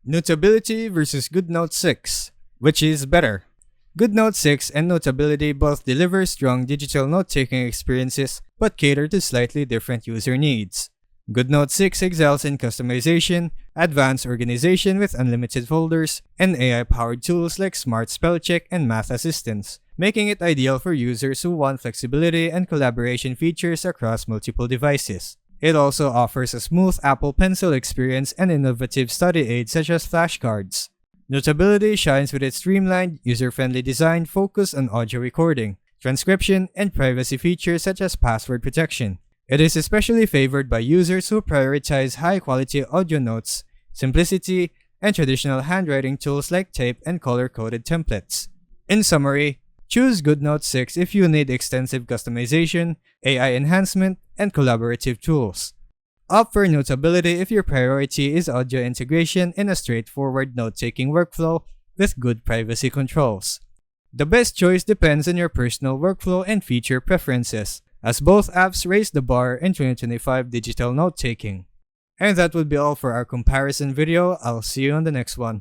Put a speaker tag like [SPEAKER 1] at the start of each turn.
[SPEAKER 1] Notability versus Goodnotes 6. Which is better? Goodnotes 6 and Notability both deliver strong digital note-taking experiences but cater to slightly different user needs. Goodnotes 6 excels in customization, advanced organization with unlimited folders, and AI-powered tools like Smart Spell Check and Math Assistance, making it ideal for users who want flexibility and collaboration features across multiple devices. It also offers a smooth Apple Pencil experience and innovative study aids such as flashcards. Notability shines with its streamlined, user-friendly design focused on audio recording, transcription, and privacy features such as password protection. It is especially favored by users who prioritize high-quality audio notes, simplicity, and traditional handwriting tools like tape and color-coded templates. In summary, choose Goodnotes 6 if you need extensive customization, AI enhancement, and collaborative tools. Opt for Notability if your priority is audio integration in a straightforward note-taking workflow with good privacy controls. The best choice depends on your personal workflow and feature preferences, as both apps raise the bar in 2025 digital note-taking. And that would be all for our comparison video. I'll see you on the next one.